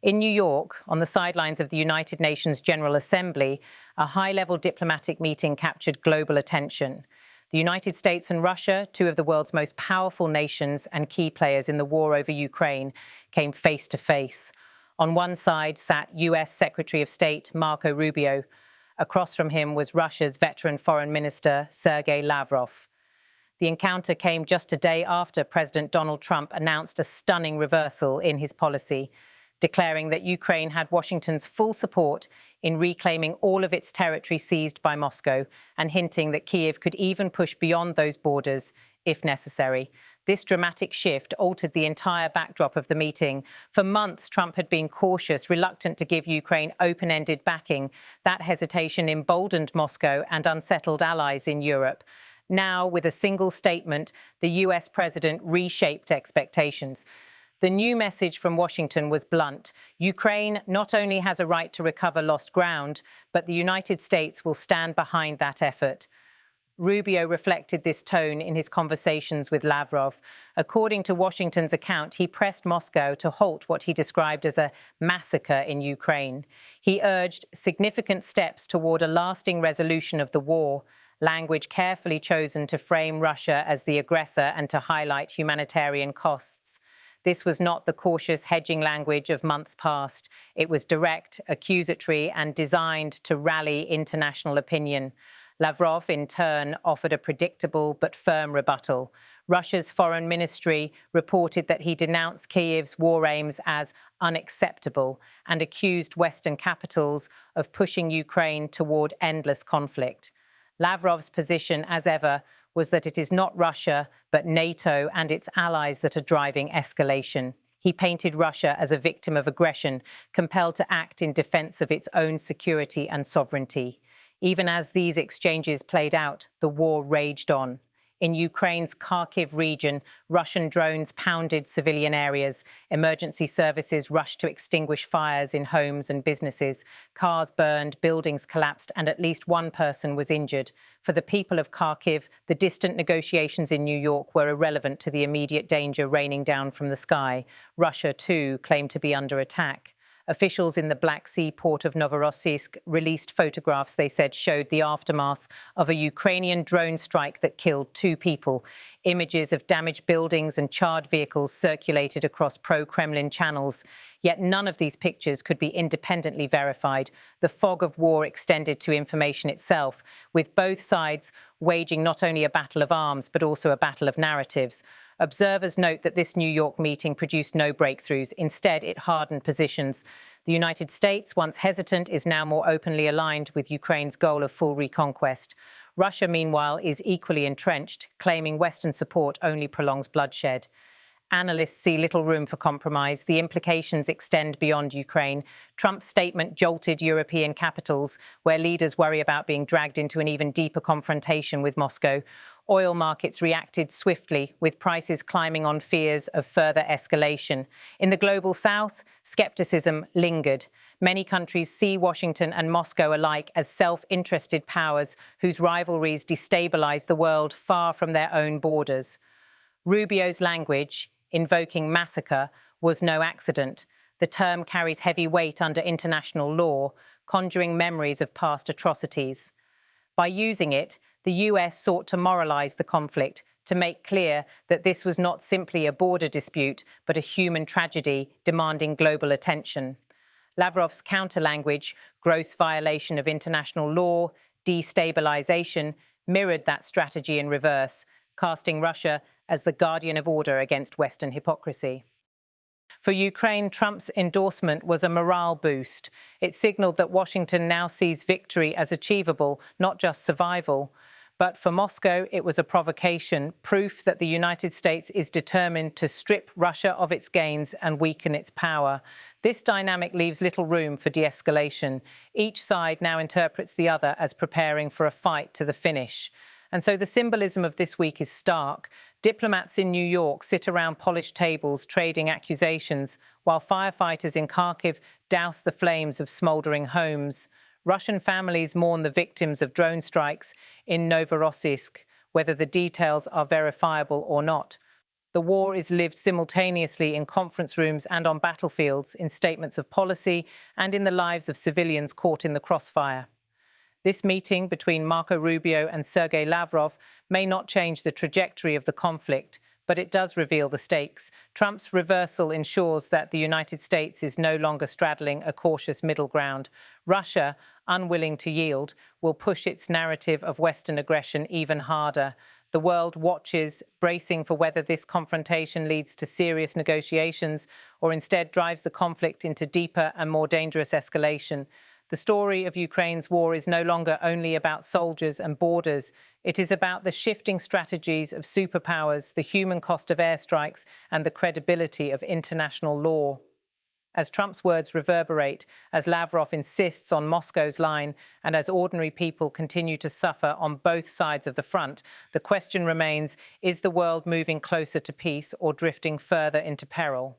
In New York, on the sidelines of the United Nations General Assembly, a high-level diplomatic meeting captured global attention. The United States and Russia, two of the world's most powerful nations and key players in the war over Ukraine, came face to face. On one side sat US Secretary of State Marco Rubio. Across from him was Russia's veteran Foreign Minister Sergei Lavrov. The encounter came just a day after President Donald Trump announced a stunning reversal in his policy, declaring that Ukraine had Washington's full support in reclaiming all of its territory seized by Moscow and hinting that Kyiv could even push beyond those borders if necessary. This dramatic shift altered the entire backdrop of the meeting. For months, Trump had been cautious, reluctant to give Ukraine open-ended backing. That hesitation emboldened Moscow and unsettled allies in Europe. Now, with a single statement, the US president reshaped expectations. The new message from Washington was blunt. Ukraine not only has a right to recover lost ground, but the United States will stand behind that effort. Rubio reflected this tone in his conversations with Lavrov. According to Washington's account, he pressed Moscow to halt what he described as a massacre in Ukraine. He urged significant steps toward a lasting resolution of the war, language carefully chosen to frame Russia as the aggressor and to highlight humanitarian costs. This was not the cautious hedging language of months past. It was direct, accusatory, and designed to rally international opinion. Lavrov, in turn, offered a predictable but firm rebuttal. Russia's foreign ministry reported that he denounced Kyiv's war aims as unacceptable and accused Western capitals of pushing Ukraine toward endless conflict. Lavrov's position, as ever, was that it is not Russia, but NATO and its allies that are driving escalation. He painted Russia as a victim of aggression, compelled to act in defense of its own security and sovereignty. Even as these exchanges played out, the war raged on. In Ukraine's Kharkiv region, Russian drones pounded civilian areas. Emergency services rushed to extinguish fires in homes and businesses. Cars burned, buildings collapsed, and at least one person was injured. For the people of Kharkiv, the distant negotiations in New York were irrelevant to the immediate danger raining down from the sky. Russia, too, claimed to be under attack. Officials in the Black Sea port of Novorossiysk released photographs they said showed the aftermath of a Ukrainian drone strike that killed 2 people. Images of damaged buildings and charred vehicles circulated across pro-Kremlin channels. Yet none of these pictures could be independently verified. The fog of war extended to information itself, with both sides waging not only a battle of arms, but also a battle of narratives. Observers note that this New York meeting produced no breakthroughs. Instead, it hardened positions. The United States, once hesitant, is now more openly aligned with Ukraine's goal of full reconquest. Russia, meanwhile, is equally entrenched, claiming Western support only prolongs bloodshed. Analysts see little room for compromise. The implications extend beyond Ukraine. Trump's statement jolted European capitals, where leaders worry about being dragged into an even deeper confrontation with Moscow. Oil markets reacted swiftly, with prices climbing on fears of further escalation. In the global south, skepticism lingered. Many countries see Washington and Moscow alike as self-interested powers whose rivalries destabilize the world far from their own borders. Rubio's language, invoking massacre, was no accident. The term carries heavy weight under international law, conjuring memories of past atrocities. By using it, the US sought to moralize the conflict, to make clear that this was not simply a border dispute, but a human tragedy demanding global attention. Lavrov's counter-language, gross violation of international law, destabilization, mirrored that strategy in reverse, casting Russia as the guardian of order against Western hypocrisy. For Ukraine, Trump's endorsement was a morale boost. It signaled that Washington now sees victory as achievable, not just survival. But for Moscow, it was a provocation, proof that the United States is determined to strip Russia of its gains and weaken its power. This dynamic leaves little room for de-escalation. Each side now interprets the other as preparing for a fight to the finish. And so the symbolism of this week is stark. Diplomats in New York sit around polished tables trading accusations, while firefighters in Kharkiv douse the flames of smouldering homes. Russian families mourn the victims of drone strikes in Novorossiysk, whether the details are verifiable or not. The war is lived simultaneously in conference rooms and on battlefields, in statements of policy, and in the lives of civilians caught in the crossfire. This meeting between Marco Rubio and Sergei Lavrov may not change the trajectory of the conflict, but it does reveal the stakes. Trump's reversal ensures that the United States is no longer straddling a cautious middle ground. Russia, unwilling to yield, will push its narrative of Western aggression even harder. The world watches, bracing for whether this confrontation leads to serious negotiations or instead drives the conflict into deeper and more dangerous escalation. The story of Ukraine's war is no longer only about soldiers and borders. It is about the shifting strategies of superpowers, the human cost of airstrikes, and the credibility of international law. As Trump's words reverberate, as Lavrov insists on Moscow's line, and as ordinary people continue to suffer on both sides of the front, the question remains, is the world moving closer to peace or drifting further into peril?